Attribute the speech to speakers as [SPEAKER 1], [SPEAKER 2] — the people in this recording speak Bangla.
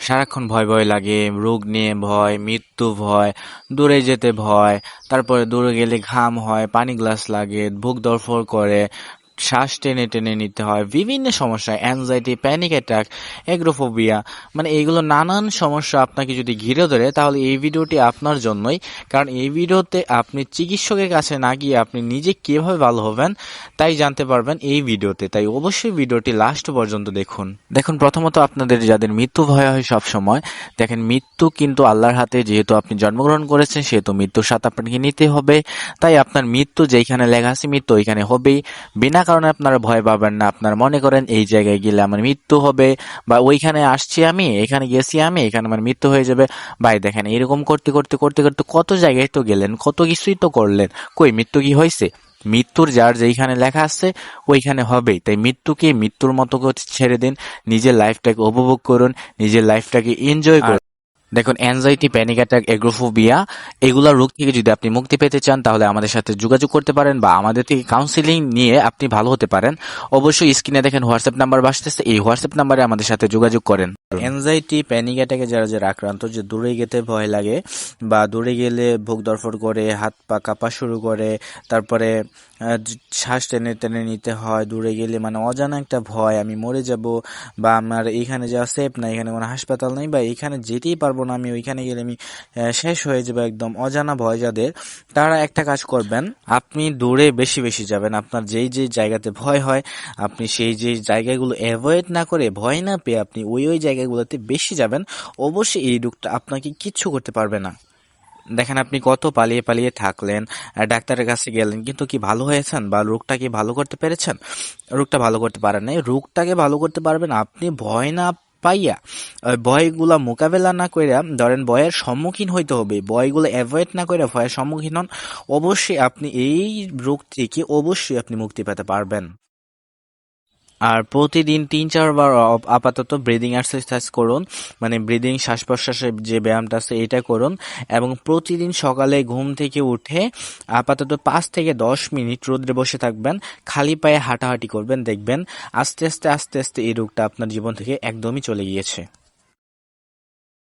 [SPEAKER 1] সারাক্ষণ ভয় ভয় লাগে, রোগ নিয়ে ভয়, মৃত্যু ভয়, দূরে যেতে ভয়, তারপরে দূরে গেলে ঘাম হয়, পানি গ্লাস লাগে, বুক ধড়ফড় করে, শ্বাস টেনে টেনে নিতে হয়, বিভিন্ন সমস্যা, অ্যাংজাইটি, প্যানিক অ্যাটাক, এগ্রোফোবিয়া, মানে এইগুলো নানান সমস্যা আপনাকে যদি ঘিরে ধরে তাহলে এই ভিডিওটি আপনার জন্যই। কারণ এই ভিডিওতে আপনি চিকিৎসকের কাছে না গিয়ে আপনি নিজে কিভাবে ভালো হবেন তাই জানতে পারবেন এই ভিডিওতে। তাই অবশ্যই ভিডিওটি লাস্ট পর্যন্ত দেখুন। দেখুন, প্রথমত আপনাদের যাদের মৃত্যু ভয় হয় সব সময়, দেখেন মৃত্যু কিন্তু আল্লাহর হাতে। যেহেতু আপনি জন্মগ্রহণ করেছেন সেহেতু মৃত্যুর সাথে আপনাকে নিতে হবে। তাই আপনার মৃত্যু যেখানে লেখা আছে মৃত্যু ওইখানে হবেই। বিনা কারণে আপনারা ভয় পাবেন না। আপনারা মনে করেন এই জায়গায় গেলে আমার মৃত্যু হবে, বা ওইখানে আসছি আমি, এখানে গেছি আমি, এখানে আমার মৃত্যু হয়ে যাবে। ভাই দেখেন, এরকম করতে করতে করতে করতে কত জায়গায় তো গেলেন, কত কিছুই তো করলেন, কই মৃত্যু কি হয়েছে? মৃত্যুর যার যেইখানে লেখা আছে ওইখানে হবেই। তাই মৃত্যুকে মৃত্যুর মতো করে ছেড়ে দিন, নিজের লাইফটাকে উপভোগ করুন, নিজের লাইফটাকে এনজয় করুন। দেখুন, অ্যাংজাইটি, প্যানিক অ্যাটাক, এগ্রোফোবিয়া এগুলা রোগ থেকে যদি আপনি মুক্তি পেতে চান তাহলে আমাদের সাথে যোগাযোগ করতে পারেন, বা আমাদের থেকে কাউন্সিলিং নিয়ে আপনি ভালো হতে পারেন। অবশ্যই স্ক্রিনে দেখেন হোয়াটসঅ্যাপ নাম্বার আসতেছে, এই হোয়াটসঅ্যাপ নাম্বারে আমাদের সাথে যোগাযোগ করেন। অ্যাংজাইটি, প্যানিক অ্যাটাকে যারা যারা আক্রান্ত, যে দূরে যেতে ভয় লাগে বা দূরে গেলে বুক ধড়ফড় করে, হাত পা কাঁপা শুরু করে, তারপরে শ্বাস টেনে টেনে নিতে হয়, দূরে গেলে মানে অজানা একটা ভয়, আমি মরে যাব, বা আমার এইখানে যাওয়া সেফ না, এখানে কোনো হাসপাতাল নেই, বা এখানে যেতেই পারবো না, আমি ওইখানে গেলে আমি শেষ হয়ে যাবো, একদম অজানা ভয় যাদের, তারা একটা কাজ করবেন, আপনি দূরে বেশি বেশি যাবেন। আপনার যেই যেই জায়গাতে ভয় হয় আপনি সেই যে জায়গাগুলো অ্যাভয়েড না করে, ভয় না পেয়ে আপনি ওই ওই জায়গাগুলোতে বেশি যাবেন। অবশ্যই এই রোগটা আপনাকে কিচ্ছু করতে পারবে না। দেখেন, আপনি কত পালিয়ে পালিয়ে থাকলেন, ডাক্তারের কাছে গেলেন, কিন্তু কি ভালো হয়েছেন বা রোগটা কি ভালো করতে পেরেছেন? রোগটা ভালো করতে পারেন নাই। রোগটাকে ভালো করতে পারবেন আপনি ভয় না পাইয়া, ভয়গুলা মোকাবেলা না কইরা, ধরেন ভয়ের সম্মুখীন হইতে হবে, ভয়গুলো অ্যাভয়েড না করে ভয়ের সম্মুখীন হন। অবশ্যই আপনি এই রোগ থেকে অবশ্যই আপনি মুক্তি পেতে পারবেন। আর প্রতিদিন ৩-৪ বার আপাতত ব্রিদিং এক্সারসাইজ করুন, মানে ব্রিদিং, শ্বাস প্রশ্বাসের যে ব্যায়ামটা আছে এটা করুন। এবং প্রতিদিন সকালে ঘুম থেকে উঠে আপাতত ৫ থেকে ১০ মিনিট রোদে বসে থাকবেন, খালি পায়ে হাঁটাহাঁটি করবেন। দেখবেন আস্তে আস্তে আস্তে আস্তে এই রোগটা আপনার জীবন থেকে একদমই চলে গিয়েছে।